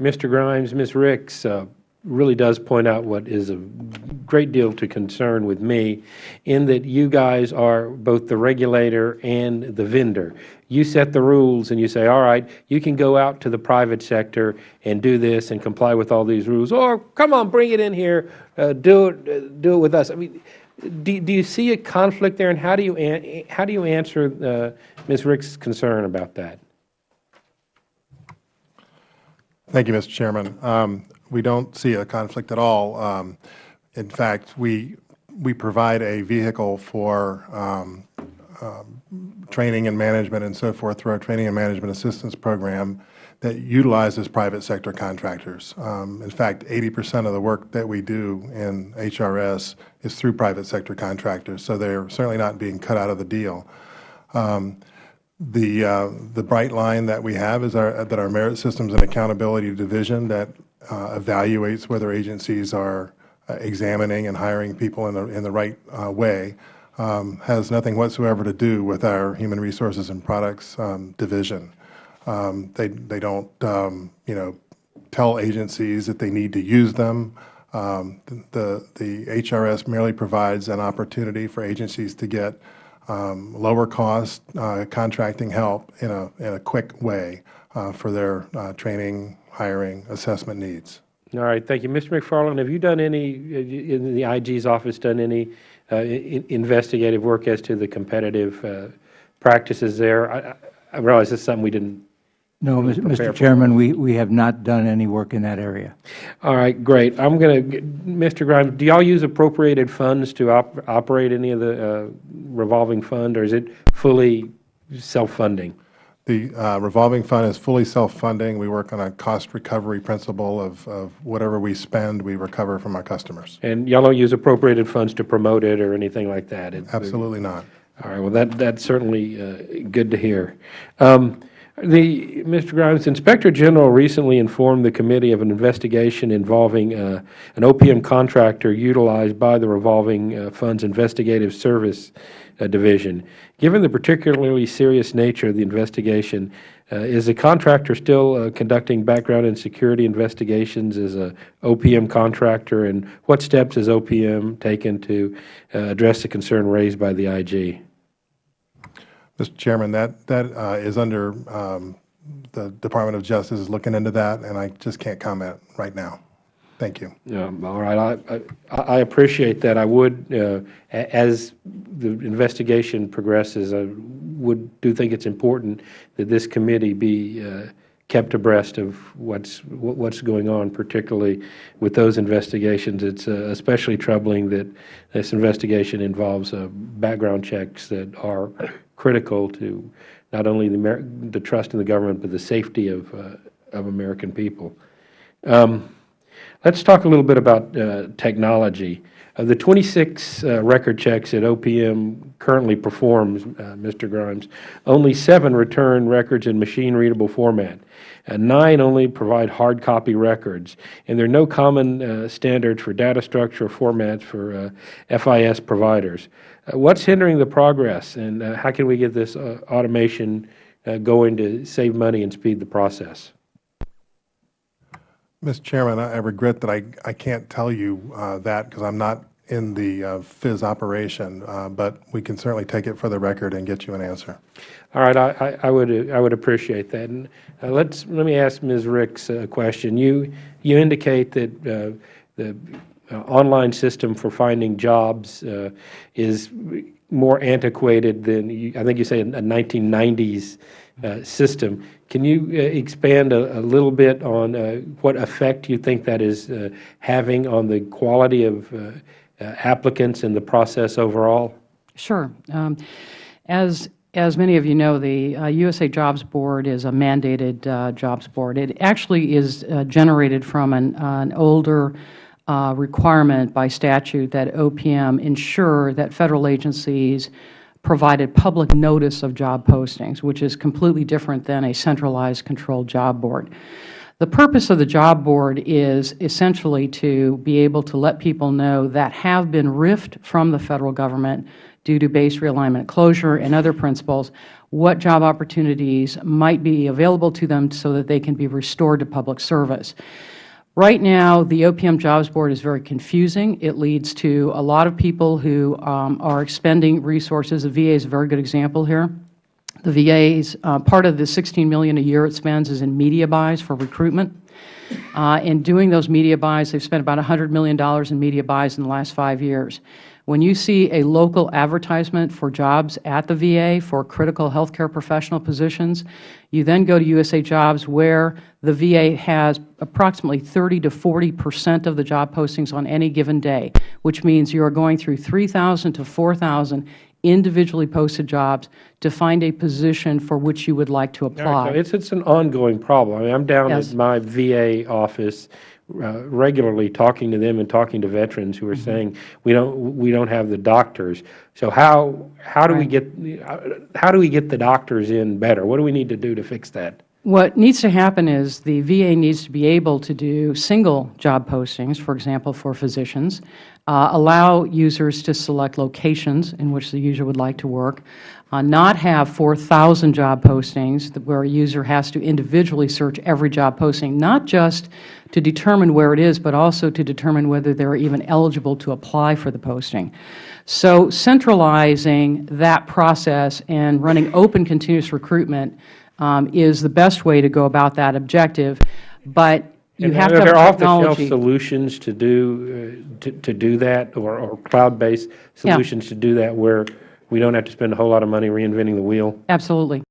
Mr. Grimes, Ms. Ricks really does point out what is a great deal to concern with me, in that you guys are both the regulator and the vendor. You set the rules and you say, all right, you can go out to the private sector and do this and comply with all these rules, or come on, bring it in here, do it with us. I mean, do you see a conflict there, and how do you answer Ms. Rick's concern about that? Thank you, Mr. Chairman. We don't see a conflict at all. In fact, we provide a vehicle for training and management and so forth through our Training and Management Assistance Program that utilizes private sector contractors. In fact, 80% of the work that we do in HRS is through private sector contractors, so they're certainly not being cut out of the deal. The bright line that we have is that our Merit Systems and Accountability Division that evaluates whether agencies are examining and hiring people in the right way has nothing whatsoever to do with our Human Resources and Products Division. They don't tell agencies that they need to use them. The HRS merely provides an opportunity for agencies to get lower cost contracting help in a quick way for their training, hiring, assessment needs. All right, thank you. Mr. McFarland, have you done any, in the IG's office, done any investigative work as to the competitive practices there? I realize this is something we didn't. No, Mr. Chairman, we have not done any work in that area. All right, great. I'm going to, Mr. Grimes, do y'all use appropriated funds to operate any of the revolving fund, or is it fully self-funding? The revolving fund is fully self-funding. We work on a cost recovery principle of whatever we spend, we recover from our customers. And y'all don't use appropriated funds to promote it or anything like that? Absolutely not. All right, well, that's certainly good to hear. Mr. Grimes, Inspector General recently informed the committee of an investigation involving an OPM contractor utilized by the Revolving Funds Investigative Service Division. Given the particularly serious nature of the investigation, is the contractor still conducting background and security investigations as an OPM contractor, and what steps has OPM taken to address the concern raised by the IG? Mr. Chairman, that is under the Department of Justice is looking into that, and I just can't comment right now. Thank you. All right. I appreciate that. I would, as the investigation progresses, I do think it's important that this committee be kept abreast of what's going on, particularly with those investigations. It's especially troubling that this investigation involves background checks that are critical to not only the trust in the government, but the safety of American people. Let's talk a little bit about technology. The 26 record checks that OPM currently performs, Mr. Grimes, only 7 return records in machine-readable format. 9 only provide hard copy records, and there are no common standards for data structure or formats for FIS providers. What's hindering the progress, and how can we get this automation going to save money and speed the process? Mr. Chairman, I regret that I can't tell you that because I'm not in the FIS operation, but we can certainly take it for the record and get you an answer. All right, I would appreciate that. And let me ask Ms. Ricks a question. You indicate that the online system for finding jobs is more antiquated than, I think you say, a 1990s system. Can you expand a little bit on what effect you think that is having on the quality of applicants and the process overall? Sure. As many of you know, the USA Jobs Board is a mandated jobs board. It actually is generated from an older requirement by statute that OPM ensure that Federal agencies provided public notice of job postings, which is completely different than a centralized controlled job board. The purpose of the job board is essentially to be able to let people know that have been riffed from the Federal government due to base realignment closure and other principles, what job opportunities might be available to them so that they can be restored to public service. Right now, the OPM Jobs Board is very confusing. It leads to a lot of people who are expending resources. The VA is a very good example here. The VA's part of the $16 million a year it spends is in media buys for recruitment. In doing those media buys, they've spent about $100 million in media buys in the last 5 years. When you see a local advertisement for jobs at the VA for critical healthcare professional positions, you then go to USA Jobs, where the VA has approximately 30 to 40% of the job postings on any given day, which means you are going through 3,000 to 4,000 individually posted jobs to find a position for which you would like to apply. All right, so it's an ongoing problem. I mean, I'm down Yes. at my VA office regularly talking to them and talking to veterans who are saying we don't have the doctors. So how do we get the doctors in better? What do we need to do to fix that? What needs to happen is the VA needs to be able to do single job postings, for example, for physicians, allow users to select locations in which the user would like to work, not have 4,000 job postings where a user has to individually search every job posting, not just to determine where it is, but also to determine whether they are even eligible to apply for the posting. So centralizing that process and running open continuous recruitment is the best way to go about that objective, but you have to have Are there technology. off-the-shelf solutions to do that, or cloud-based solutions to do that, where we don't have to spend a whole lot of money reinventing the wheel? Absolutely.